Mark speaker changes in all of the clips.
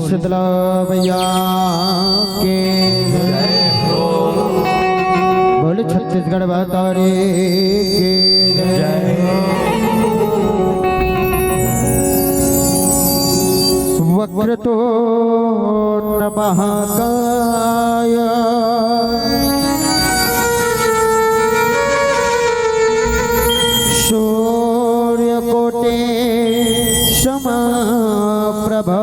Speaker 1: शीतला भैया के बोले छत्तीसगढ़ बतारे के वक्र तो महाकाय सूर्यकोटे समप्रभा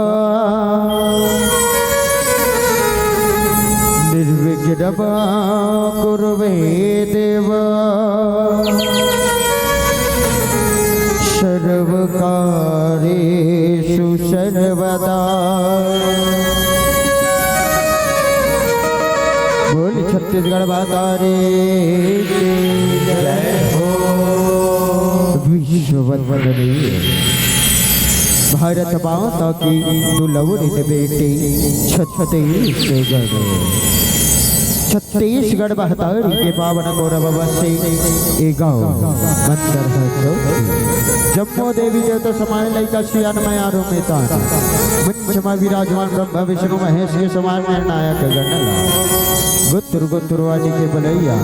Speaker 1: निर्विघ्नं कुरुवे देवा सर्वकार्येषु सर्वदा। बोल छत्तीसगढ़ बतारे जय हो। विश्ववंदनीय भारत माता की दुलवरित बेटी छत्तीसगढ़ बहतारी के पावन गौरव से गाँव मंदिर है जम्मो देवी देवता समाय लैका सियान मयारो में तान मंचमा विराजमान ब्रह्म विष्णु महेश के समान में नायक गणला गुत्तुर गुत्तुरवाणी के बलैया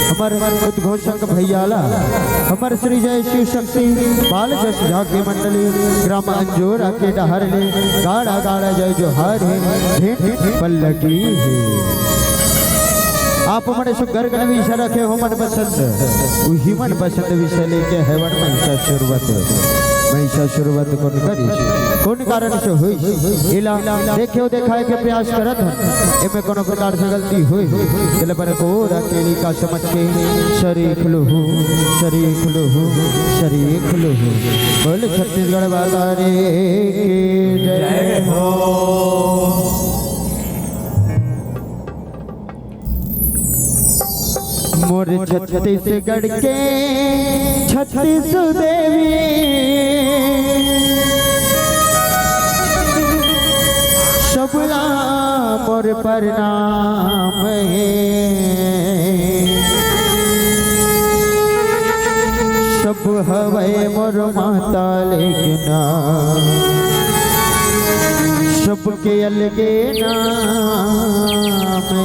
Speaker 1: हमार उद्घोषक भैयाला हमार श्री जय शिव शक्ति बाल जस झाके मंडली ग्राम अंजोरा के डहर ले गाड़ा गाड़ा जय जोहार है पल्लकी है। आप हमारे सुगर गण विषय रखे हो मन पसंद वही मन पसंद विषय लेके हेवन महिषासुरवध कौन कारण से हुई इला देखियो देखाए के प्रयास करत एमे कोनो प्रकार से गलती हुई दिल पर को अकेली का समझ के शरीक लो बोल छत्तीसगढ़ बतारे जय हो। मोर छत्तीसगढ़ के छत्तीस देवी सबला मोर प्रणाम है। सब हवे मोर माता लेकिन सबके अलगे नाम है।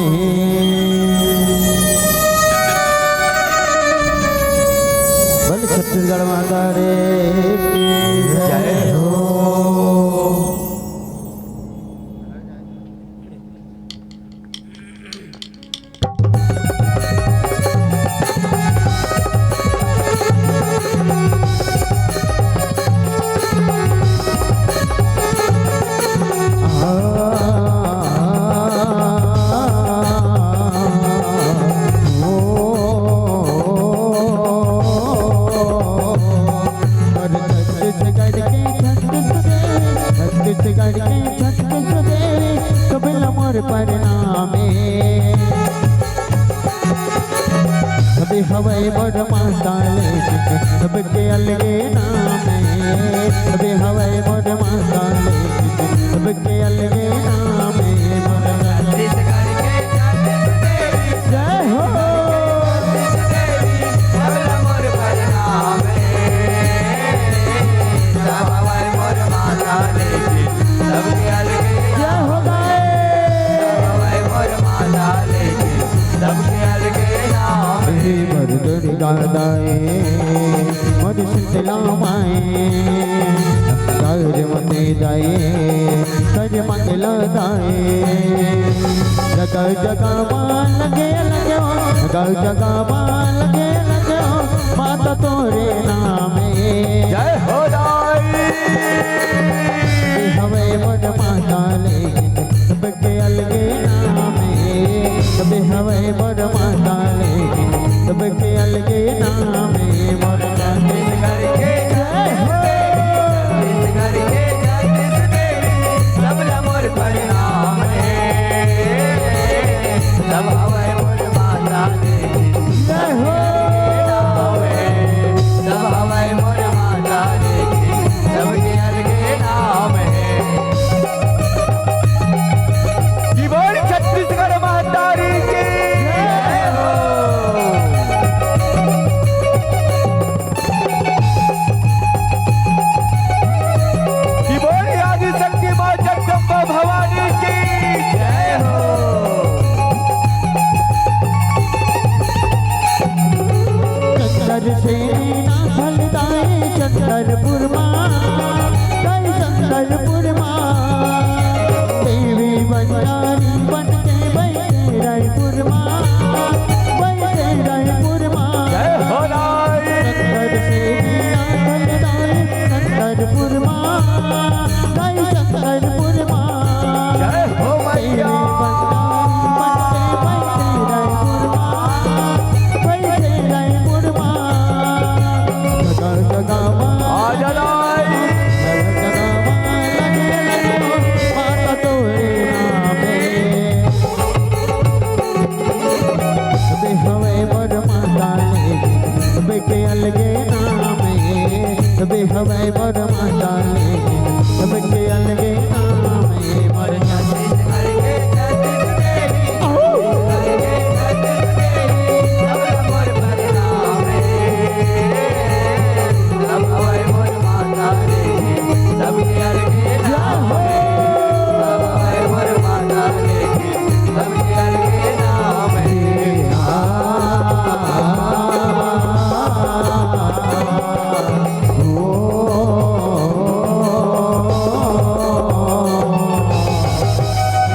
Speaker 1: छत्तीसगढ़ माता रे जय हो। हवाई मोर माता लेकिन सबके अलगे नाम है। अबे हवाई मोर माता लेकिन सबके अलगे नाम है। जय हो दादाए मर शीतला माए कर मते दाए कर मंगल दाए जगह जगह मान लगे जगह जगह मान लगे माता तोरे नामे जय हो दाई हवे मोर माता लेकिन सबके अलगे नामे सबे हवे मोर माता लेकिन सबके अलगे नाम है। मोर छत्तीसगढ़ के जय हो। छत्तीसगढ़ के छत्तीस देवी सबला मोर प्रणाम है। सब हवे मोर माता लेकिन जय हो। सब हवे मोर माता लेकिन सबके अलगे नाम है। की बोल छत्तीसगढ़ माता री की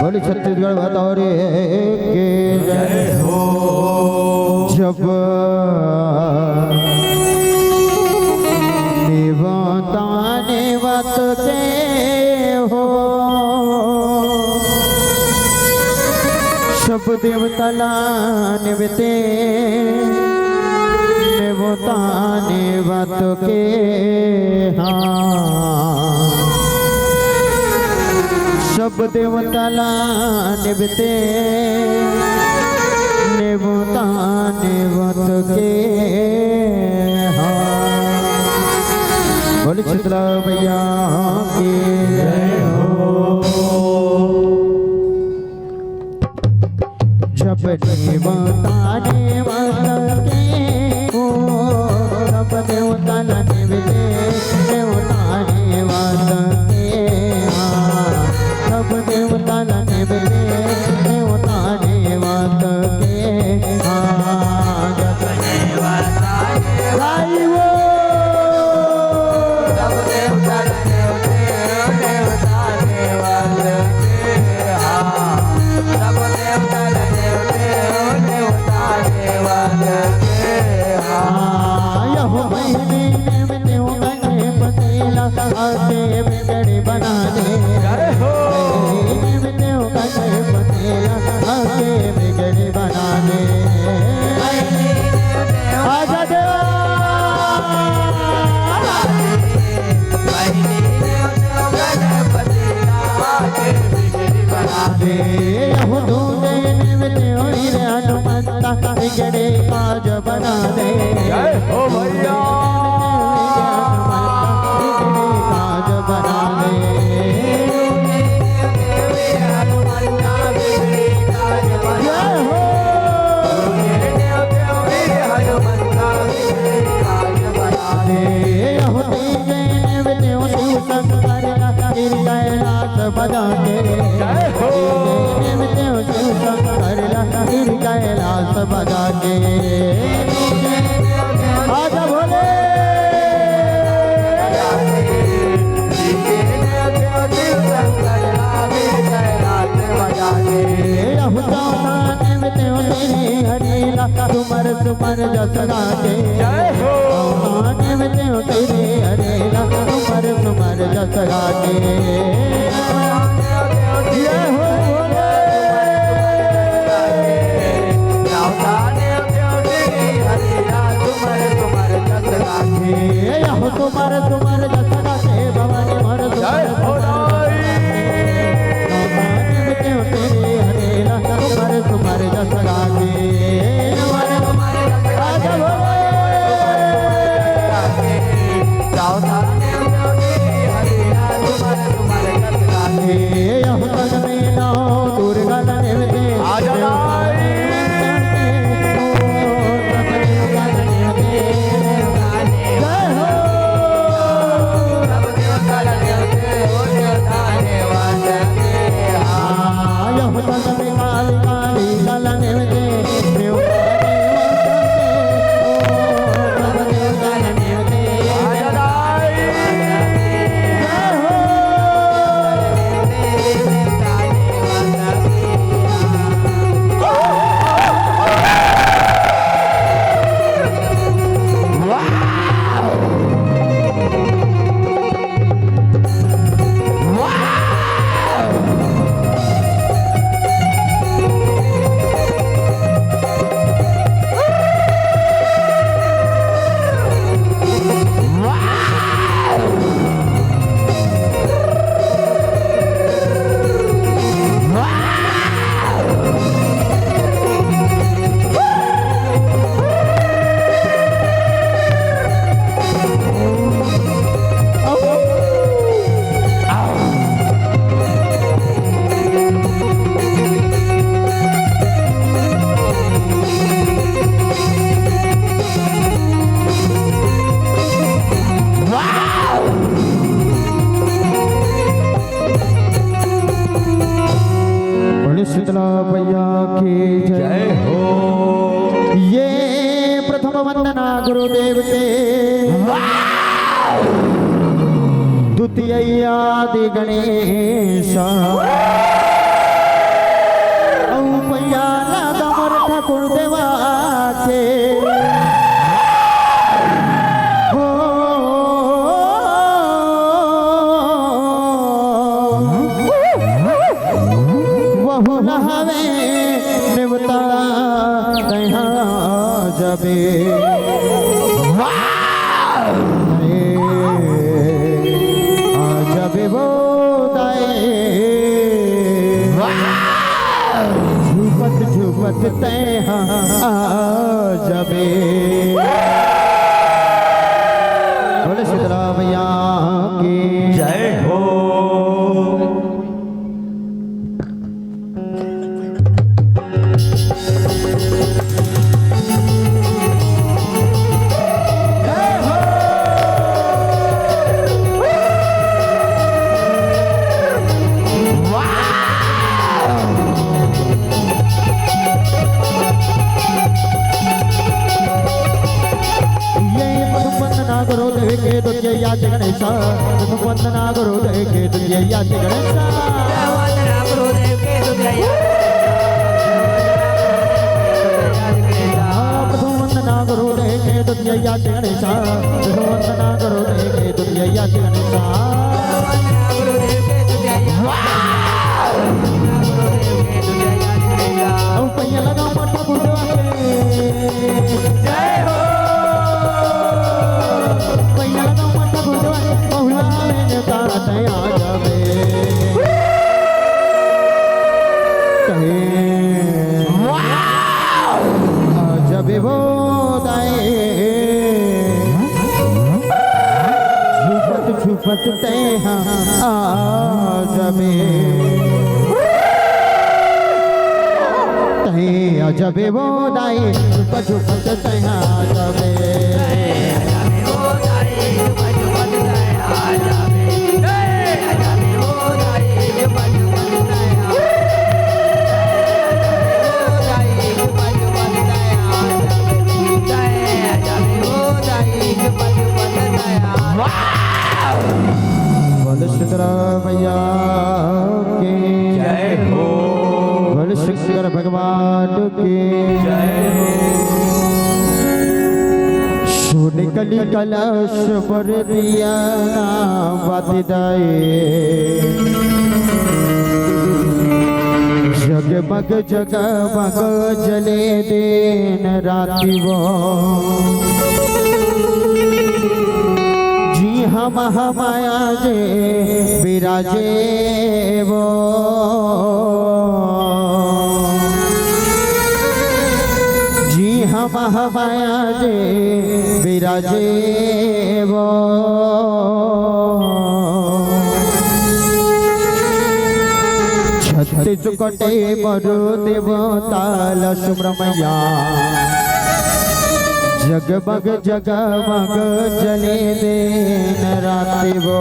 Speaker 1: बोले छत्तीसगढ़ बतौरे के जय हो। जब निवता निवत के हो सब देवतला निवते निवता निवत के हाँ सब देवतला निवते निवता निवत के हाँ बोले शीतला मैया की जय हो। जब निवता निवत के हो सब देवतला निवते निवता निवत के हाँ सब देवतला निवते निवता निवत के हाँ जब निवता सब देवतला निवते निवता निवत के हाँ सब देवतला निवते निवता निवत के हाँ यहो महीने में देव गणे पतेला आके बिगड़ी बना दे जय हो। में देव गणे पतेला आके बिगड़ी बना दे आजा देवा यहो दूने में देव रे हनुमंता बिगड़े काज बना दे जय हो भैया बिगड़े काज बना दे जय हो यहो तीजे में देव शिव शंकर गिर कैलाश बजा के जय हो में देव शिव शंकर गिर कैलाश बजा के आजा भोले तुमर तुमर जस गाके जय हो में देव तेरे हरेला तुमर तुमर जस गाके जय हो तुम्हार तुम्हार जस गाके भवानी मर जय हो तेरे हरेला तुम्हार तुम्हार जस गाके शीतला मैया की जय हो। ये प्रथम वंदना गुरुदेव के, द्वितीय आदि गणेश, बहुला हवे निवता तहा जबे जबे वो झुपत झुपत तहा जबे बोले शीतला मैया की जय हो। याद गणेशा वंदना गुरुदेव के तुझे याद गणेशा वंदना गुरुदेव के तुझे वंदना गुरुदेव के तुझे याद गणेशा वंदना गुरुदेव के तुझे याद गणेशा पैया लगा मठा बुढ़वा जय हो पैया लगा मठा बुढ़वा बहुला में तारा तया जबे जबे वो दाए झुपत झुपत तया जबे जबे वो दाई झुपत झुपत तया जबे बोल शंकर भैया के जय हो। बोल शंकर भगवान के जय हो। सोने कली कलश पर दिया बाती दाए जगमग जगमग जले दिन राति वो जी हम माया जे विराजे वो जी हम माया जे विराजे वो छत्तीसगढ़े मरु देवताल सुब्रमैया जगमग जगमग जले दिन राति वो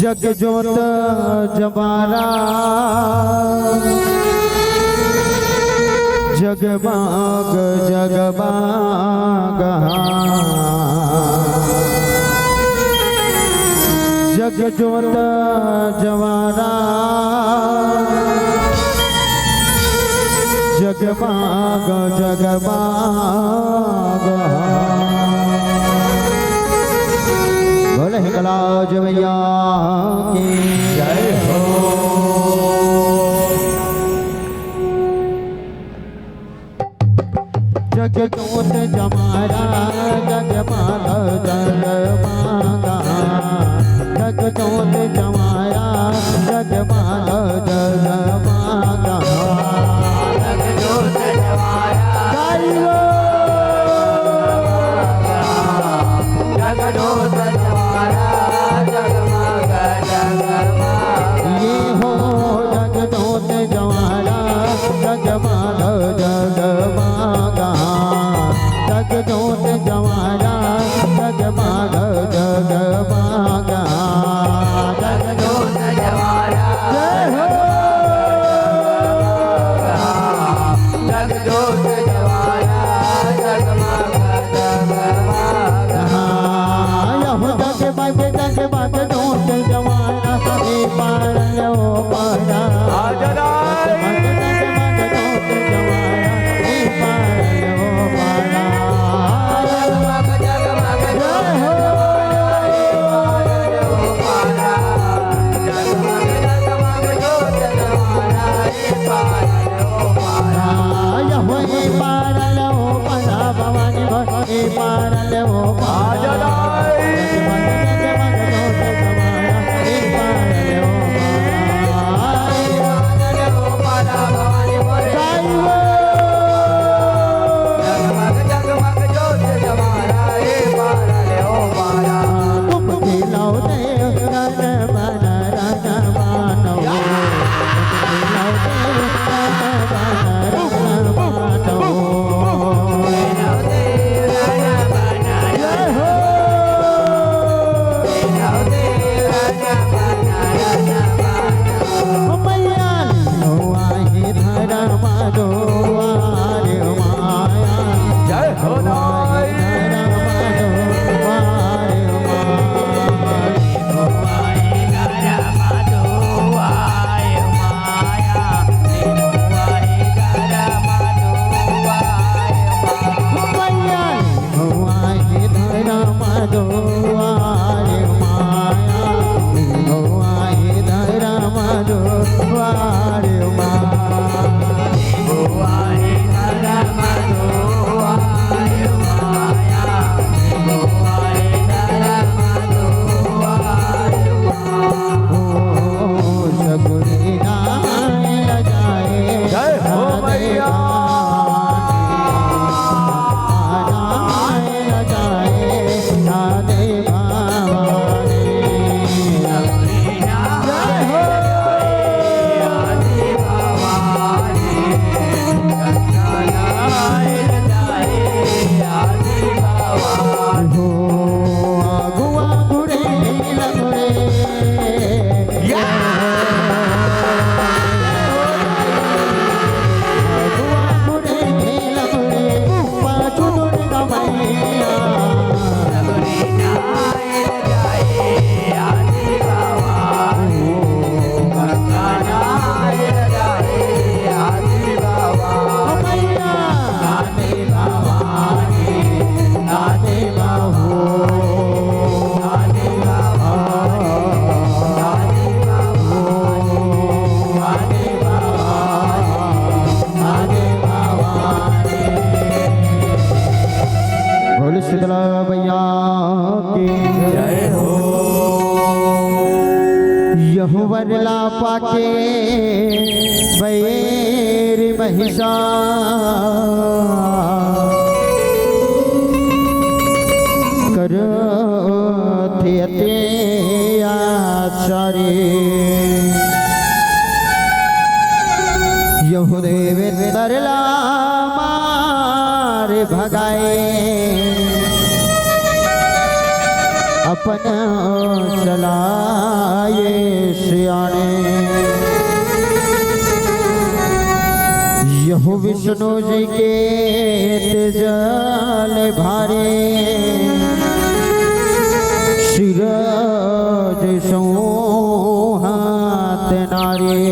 Speaker 1: जग जोत जमारा जगमग जगमग जग जोत जमारा जगमग जगमग बोले हिंगलाज मैया की जय हो। जग जोत जमारा जगमग जगमगा जग जोत जमारा जगमग जगमगा ये हो जगदोत जवारा जगमग जगमगा जगदोत जवारा जगमग जगमगा जगदोत जवारा जय हो जगदोत जवारा जगमग जगमगा यहो जगमग जगमग दोत जवारा हे पारण ओ पारा आजरा जगमग यह वरला पाके बैर महिषा करो थे आचार्य यहुदेव तरला मार भगाए अपन चलाए सियाने यहु विष्णु जी के तेजल भारे सिरज सोहात नारे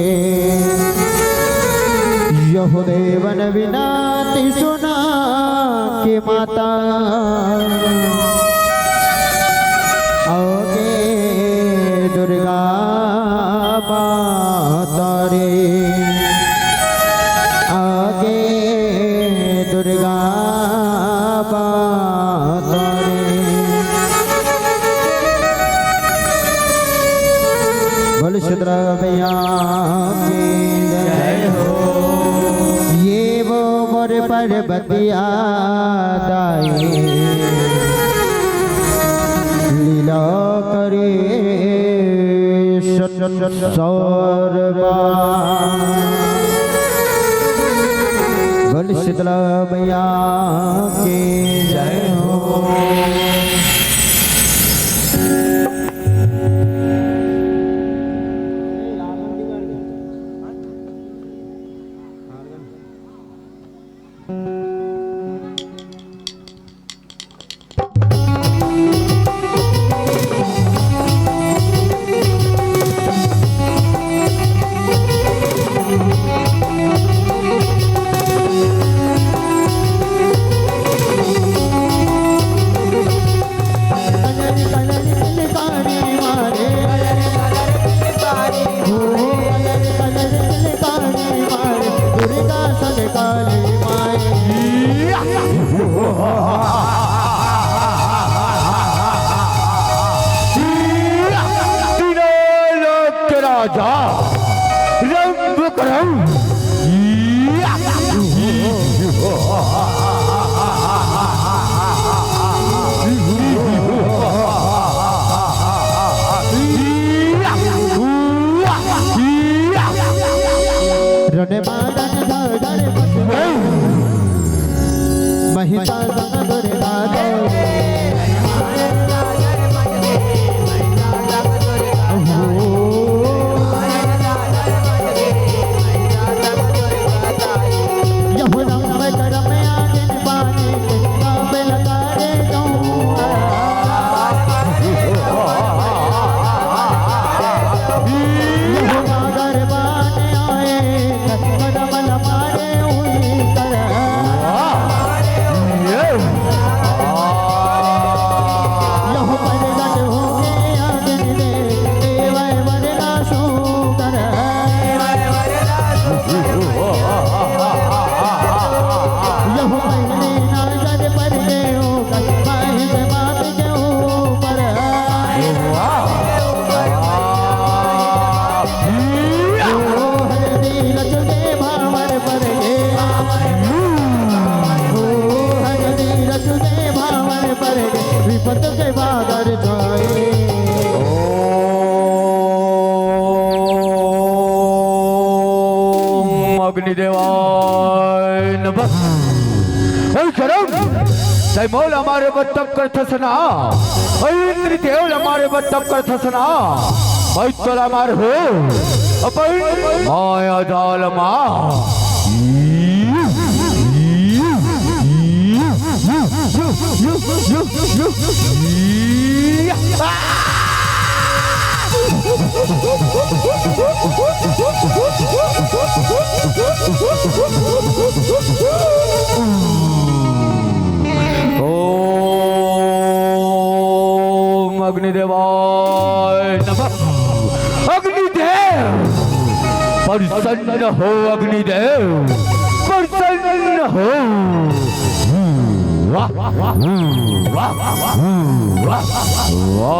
Speaker 1: यहुदेवन विनाती सुना के माता आगे दुर्गा माता रे आगे दुर्गा माता रे बोल शुद्रा भैया की जय हो ये वो मोर पर्वतिया दाई लीला करे सौरबा बोल शीतला मैया की जय हो
Speaker 2: राजा रंग करम
Speaker 1: रने मारन धर महिषा दुर्गा विपत के बादर जाए
Speaker 2: अग्निदेवाय नमः जयमोल हमारे बत्तब कर थसना इंद्र देव हमारे बत्तब कर थसना बैतल हमारे हो अपन माया जाल मां ओम अग्निदेवाय नमः। अग्निदेव प्रसन्न हो, अग्निदेव प्रसन्न हो।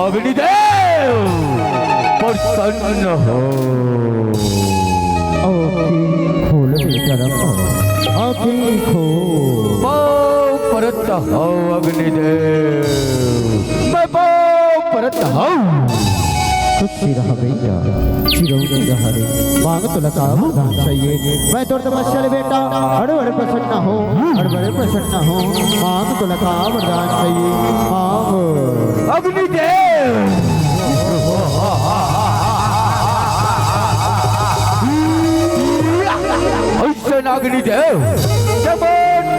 Speaker 2: अग्निदेव प्रसन्न हो।
Speaker 1: आँखें खोल बेटा रखो, आँखें खोल।
Speaker 2: पाँव परत हो अग्निदेव, मैं पाँव परत हूँ।
Speaker 1: खुशी रहा बेटा, चिरौनी रहा रे, मांग तो लगा वरदान चाहिए। मैं तो तपस्या बेटा, हर बड़े प्रसन्न हो, हर बड़े प्रसन्न हो, मांग तो लगा वरदान चाहिए। मांग
Speaker 2: अग्निदेव। अग्निदेव जब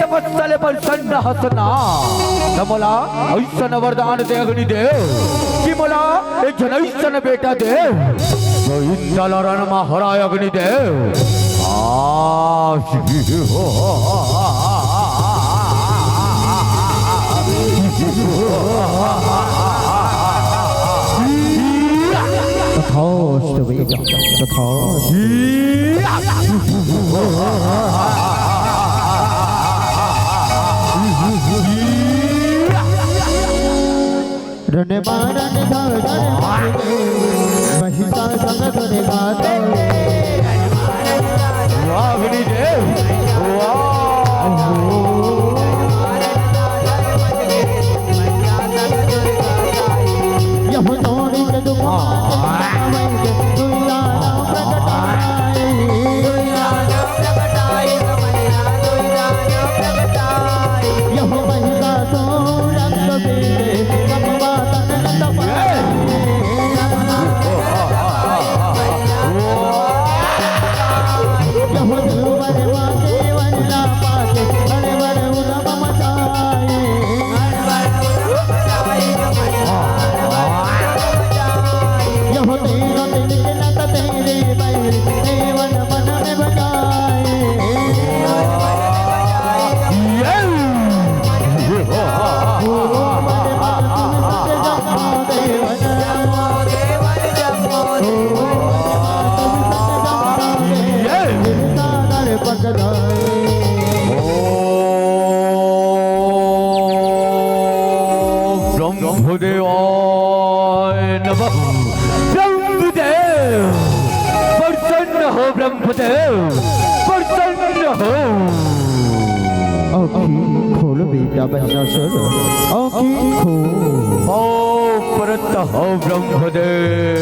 Speaker 2: तपस्या प्रसन्न हसना त मला ऐसन वरदान दे अग्निदेव कि मला एक जनैसन बेटा दे तो इंदल रण में हराय अग्निदेव।
Speaker 1: तथास्तु बेटा, तथास्तु। रन मारन धरन महिता संग धरे गाते।
Speaker 2: अग्निदेव
Speaker 1: यह तोड़ी के
Speaker 2: ब्रह्मदेवाय नमः। ब्रह्मदेव प्रसन्न हो, ब्रह्मदेव प्रसन्न हो।
Speaker 1: आँखें खोल बेटा बच्चासुर, आँखें खोल।
Speaker 2: पाँव परत हो ब्रह्मदेव,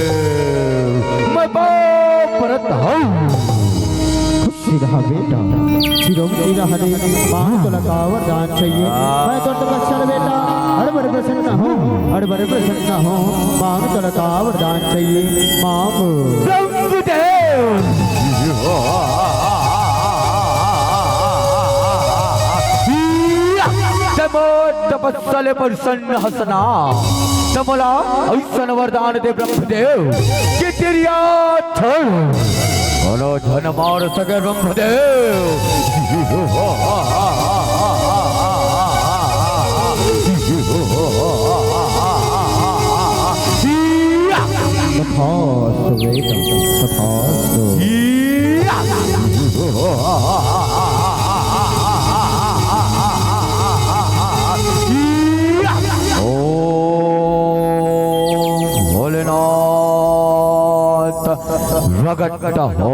Speaker 2: मैं पाँव परत हूँ।
Speaker 1: खुशी रहा बेटा, चिरौनी रहा रे, मांग तो लगा वरदान चाहिए। मैं तो तपस्या बेटा, हर बड़े प्रसन्न हो, हर बड़े प्रसन्न हो, मांग तो लगा वरदान चाहिए। मांग
Speaker 2: ब्रह्मदेव। तपस्या प्रसन्न हसना त मला ऐसन वरदान दे ब्रह्मदेव कि तेरिया थोड़ो धन मार सके ब्रह्मदेव।
Speaker 1: तथास्तु बेटा, तथास्तु।
Speaker 2: प्रकट हो।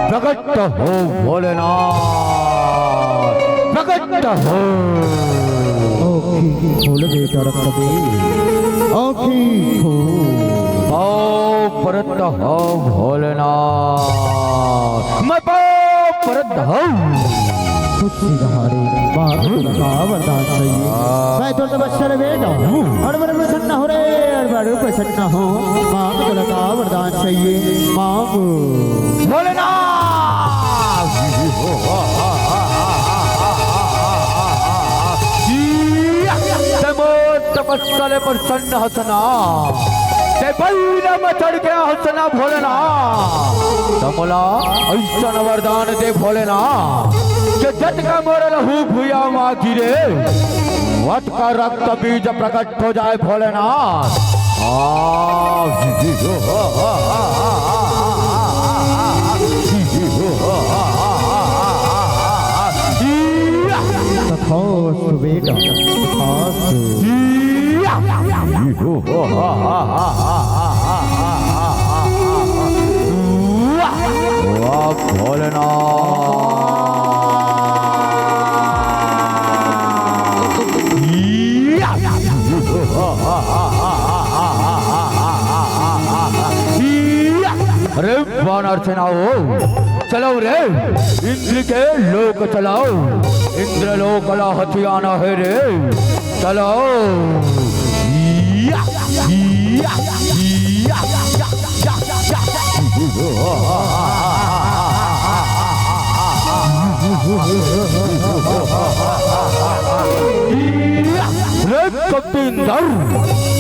Speaker 2: प्रकट हो भोलेनाथ, प्रकट हो।
Speaker 1: खोल बेटा रखबे, आँखें खोल।
Speaker 2: पाँव परत हो भोलेनाथ, मैं पाँव परत हूँ।
Speaker 1: खुशी रहा रे, मांग तो लगा वरदान चाहिए। मैं तो तपस्या बेटा, हर बड़े प्रसन्न हो रे, हर बड़े प्रसन्न हो, मांग तो लगा वरदान चाहिए। मांग
Speaker 2: भोलेनाथ। तपस्या प्रसन्न हसना ते बैला में चढ़ के हसना भोलेनाथ। तमला ऐसा वरदान दे भोलेनाथ कि जट का मरल हूँ भूया माँ गिरे वट का रक्त बीज प्रकट हो जाए भोलेनाथ।
Speaker 1: तथास्तु बेटा,
Speaker 2: अरे वानर सेनाओ, चलो रे इंद्र के लोक चलाओ। इंद्र लोक ला हथियाना है रे, चलो। इंदर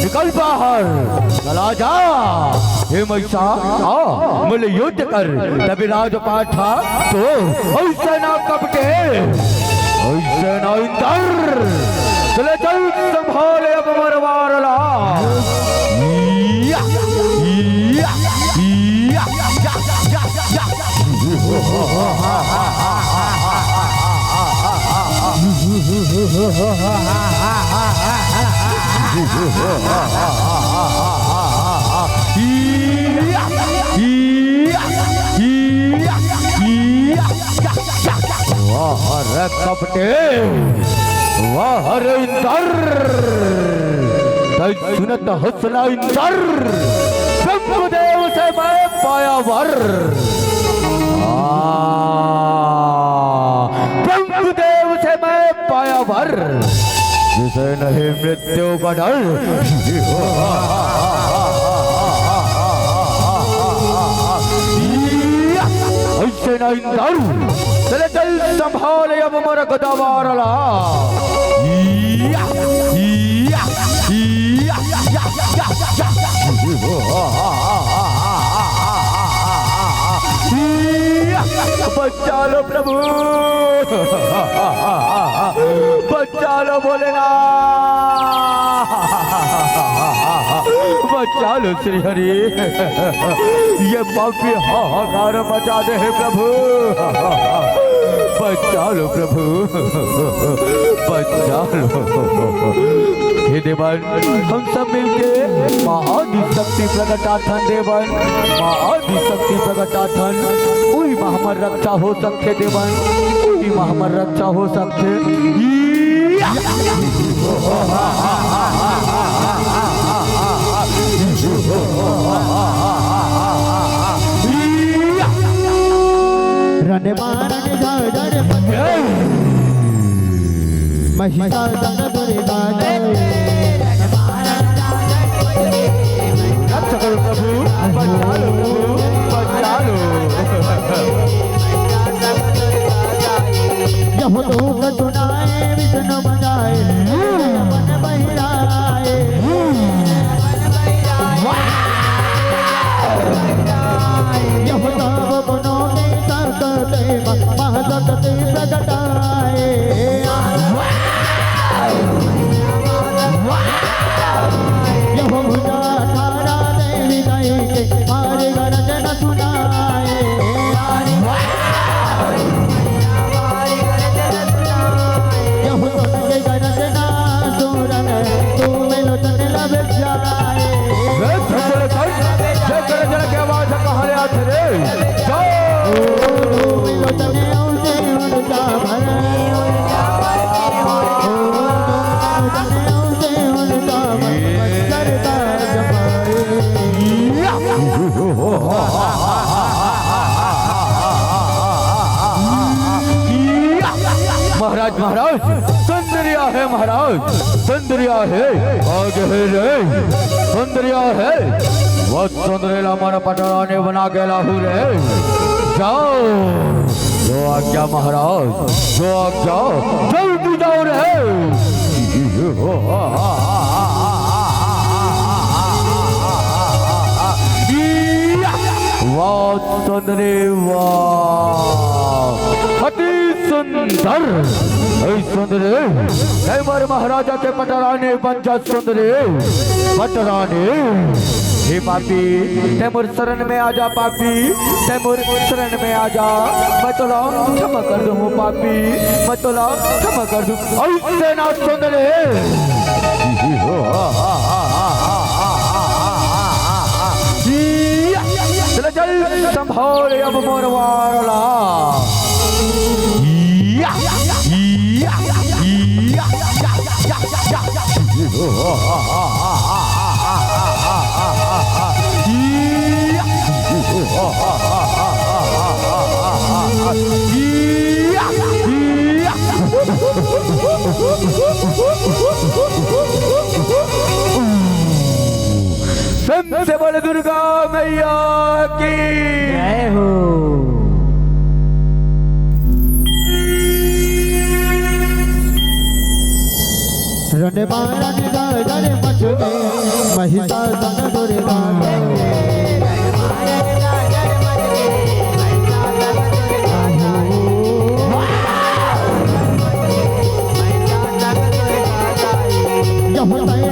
Speaker 2: निकल बाहर, चला जा। हे महिषा आ मिल युद्ध कर। तभी राजपाट था तो ऐसे ना कपटे, ऐसे ना इंदर। चले चल संभाले अब मरवारला। वाह कपटे, वाह रे इंदर, सुनत हौसला इंदर। ब्रह्मदेव से मैं पाया वर, ब्रह्मदेव से मैं पाया वर, जिसे नहीं मृत्यु का डर। ऐसे ना इंदर, चले चल संभाले अब मर गदावारला। बचा लो प्रभु, बचा लो भोलेनाथ, बचा लो श्री हरि। ये पापी हाहाकार मचा दे है प्रभु, बचा लो प्रभु, बचा लो। हे देवन, हम सब मिलके महादिशक्ति प्रकटाथन देवन, महादिशक्ति प्रकटाथन। कोई महामर रक्षा हो सकते देवन, कोई महामर रक्षा हो सकते।
Speaker 1: रन मारन जागर महिषासुर दुर्गा
Speaker 2: रक्षा करो प्रभु, बचा लो प्रभु, बचा लो।
Speaker 1: यह दूत सुनाए विष्णु बजाए, मन बहिराए। यह सब गुणों में सकते महाशक्ति प्रकटाए। यह भुजा ठारा देवी गई के मारे गरजन सुनाए। यह सुन के गरजना सुरन तुम्हें लोचन लब जाए।
Speaker 2: के आवाज कहाँ ले आते रे,
Speaker 1: तुम्हें लोचन उसे उड़ जा भरे।
Speaker 2: महाराज महाराज सुंदरिया है, महाराज सुंदरिया है, आगे है रे सुंदरिया है। वो सुंदरेला मन पटरा ने बना के लाहू रे। जाओ जो आज्ञा महाराज, जो आज्ञा, जल्दी जाओ रे। वाह सुंदरी वाह, अति सुंदर। ऐसे सुंदरे तैमूर महाराजा के पटरानी बन जा सुंदरे पटरानी। हे पापी तैमूर शरण में आजा पापी तैमूर शरण में आजा। मैं तो क्षमा कर दूं पापी मैं तो क्षमा कर दूं। ऐसे ना सुंदरे चल चल संभाल अब मोर वाला। सबसे बड़ी दुर्गा मैया की जय हो।
Speaker 1: रने बारा निगाह डरे मचुने महिषासुर दुर्गा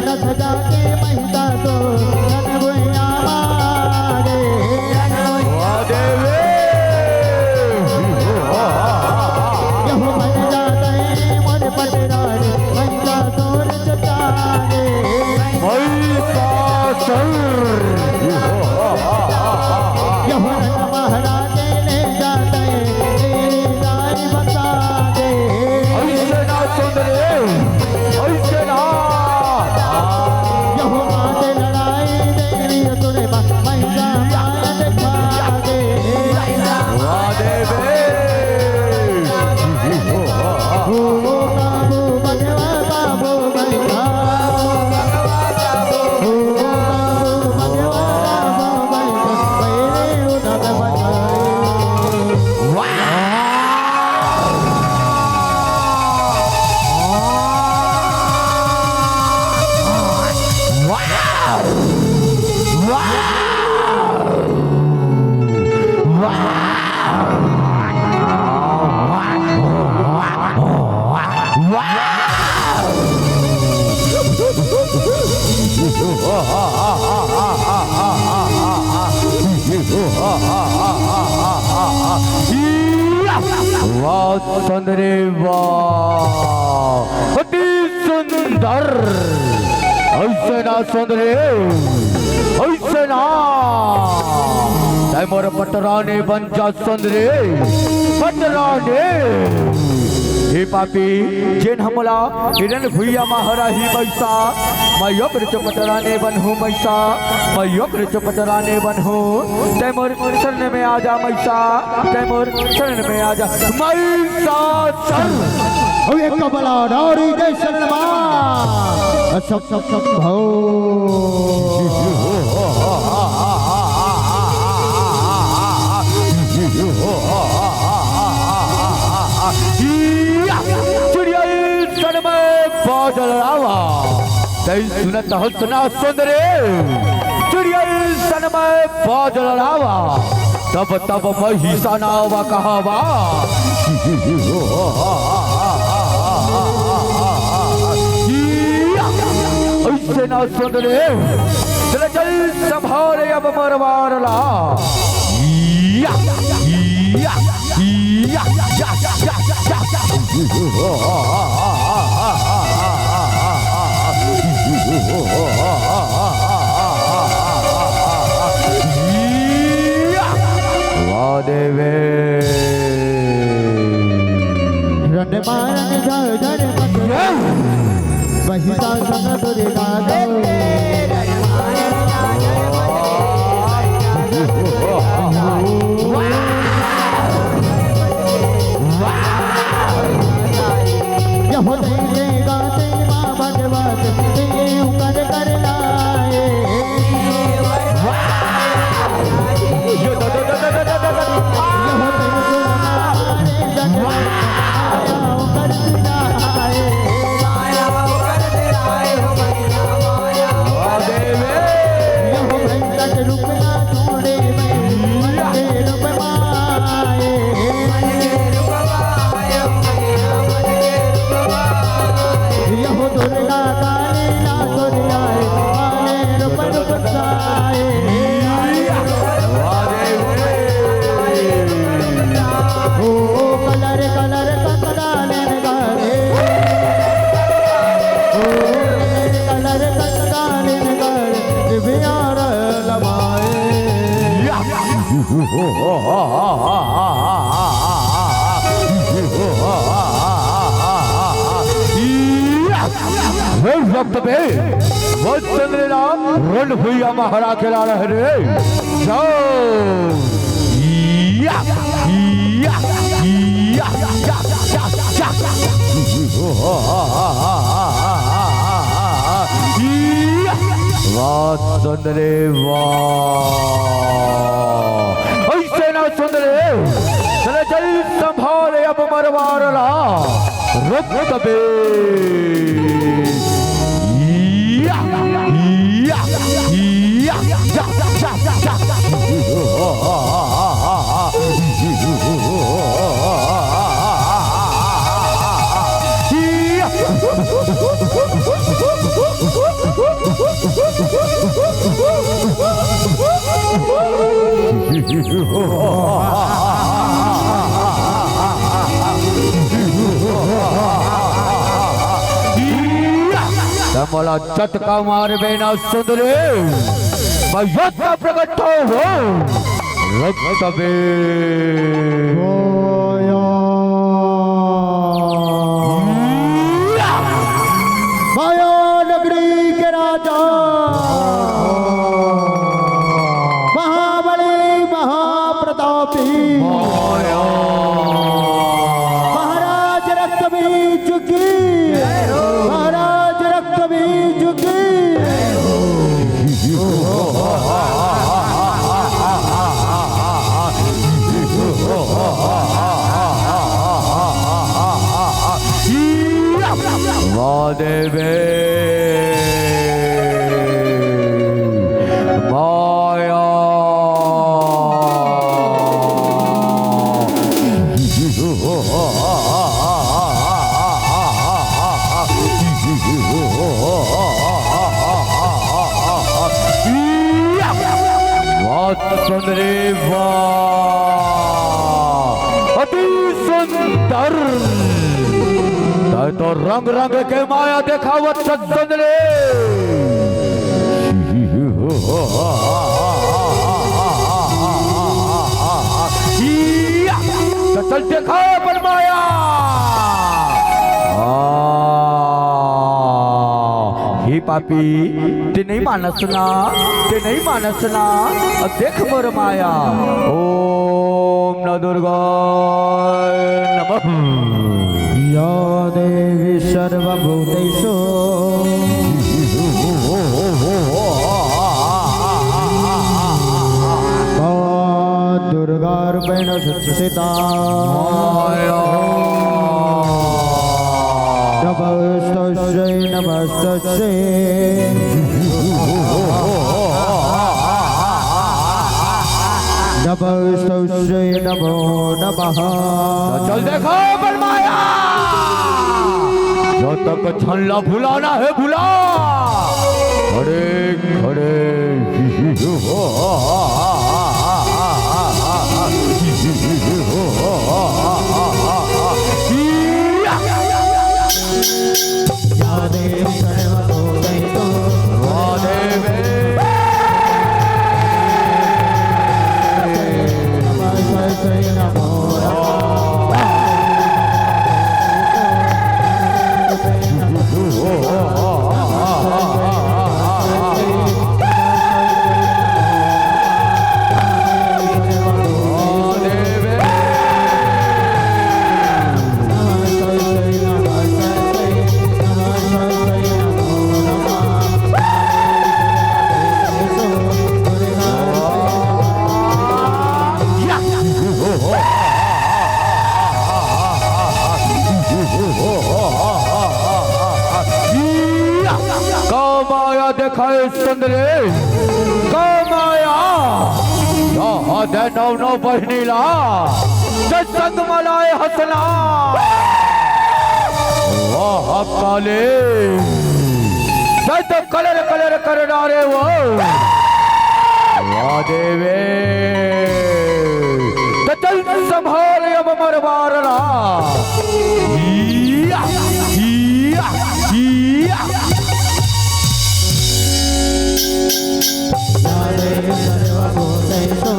Speaker 1: रथ जाके महिषासुर
Speaker 2: सुंदरे वाह अति सुंदर। ऐसे ना सुंदरे ऐसे ना तैमूर पटरानी बन जा सुंदरे पटरानी। हे पापी जेन हमला हिरण भुइया महारा ही बैसा मैं योग्य पटरानी बन हूँ मैसा मैं योग्य पटरानी बन हूँ। तैमूर शरण में आजा मैसा तैमूर शरण में आजा मैसा चल।
Speaker 1: एक कबला नारी जय शरण मां सब सब सब भो
Speaker 2: चिड़िया सन में बादल आवा तई सुनत हसना सुंदरे चिड़िया सन में बादल आवा तब तब महिषा नावा कहावा। ऐसे ना सुंदरे चल चल संभाल अब मरवारला। देवे
Speaker 1: रन मारन झर झर महिषासुर दुर्गा
Speaker 2: वक्त पे वो चंद्रेला रण भैया महारा खिला रहे रे जाओ या या या या या वाह सुंदरे वाह ऐसे ना सुंदरे चले चल संभाले अब मरवारला रुक तबे या या या मला चटका मार बेना सुंदरे मैं योद्धा प्रकट हो रक्त बे
Speaker 1: माया नगरी के राजा महाबली महाप्रतापी महाराज रक्त बीज की महाराज रक्त बीज की
Speaker 2: देवे माया सुंदरी वाह अति सुंदर तो रंग रंग के माया देखावत सुंदरे तो चल देखा पर माया ही पापी ते नहीं मानस ना अब देख मोर माया ओम न दुर्गा नमः
Speaker 1: या देवी सर्वभूतेषु दुर्गारूपेण संस्थिता नमस्तस्यै नमस्तस्यै नमस्तस्यै नमो नमः
Speaker 2: चल देखो बलमाया जो तक छल्ला भुलाना है भुला खड़े खड़े देखाए सुंदरे कमाया नौ नौ बहनीला संग मलाए हसना वाह काले तो कलर कलर कर डारे वो वाह देवे तो चल संभाल अब मरवारना
Speaker 1: सर्वभूतेषु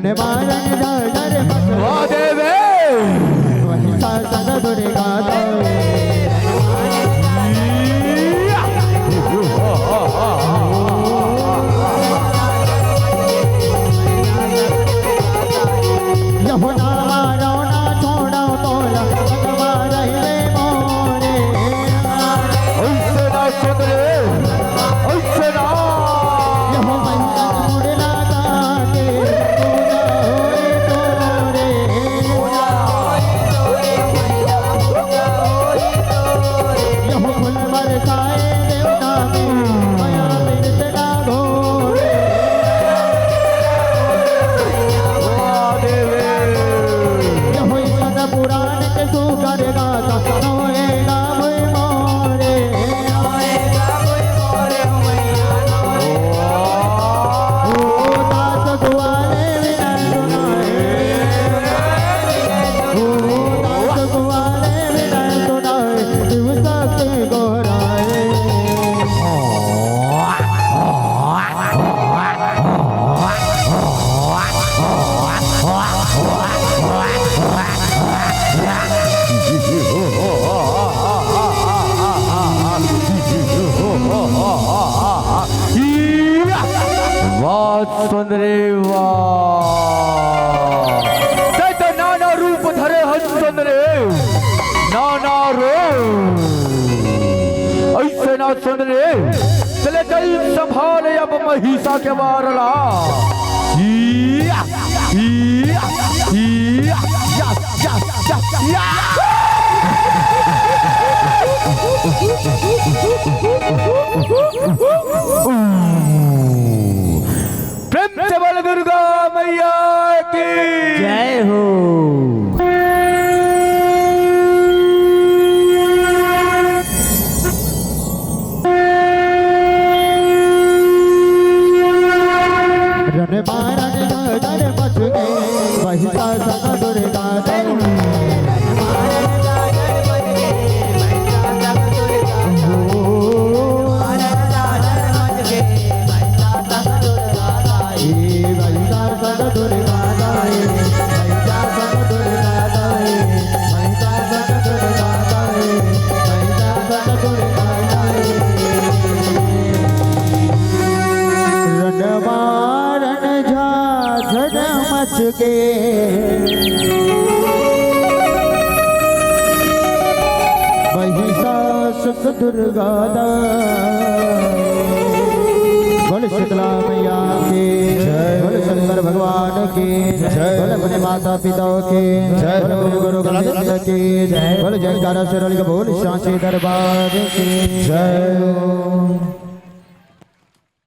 Speaker 1: रण मारन जर
Speaker 2: वाह देवे
Speaker 1: महिषासुर दुर्गा यमुना मारो ना छोड़ो तोला मारे मोरे
Speaker 2: ऐसे ना सुधरे ऐसे ना
Speaker 1: यहो मैया मोरे लगा के तोरे यहो फूल बरसाए देवता में माया बिरत ना घोरे
Speaker 2: वाह देवे
Speaker 1: यहो सदा पुराण के सुकर गाता होएगा भई मोरे ओ दास गुआले विना सुनाए ओ दास गुआले विना सुनाए शिव शक्ति गोहराए
Speaker 2: वाह सुंदरे वाह तो नाना रूप धरे हन सुंदरे नाना रूप ऐसे ना सुंदरे चले कई संभाले अब महिषा के मारला हिया, हिया, हिया, या, या, या, या। प्रेम से बोल दुर्गा मैया की
Speaker 1: जय हो रण मारन जर बच गए महिषासुर दुर्गा के महिषासुर दुर्गा बोल शीतला मैया के जय बोल शंकर भगवान के जय बोल अपने माता पिता के जय बोल गुरु गोविंद के जय बोल जयकारा सरल बोल सांचे दरबार के जय।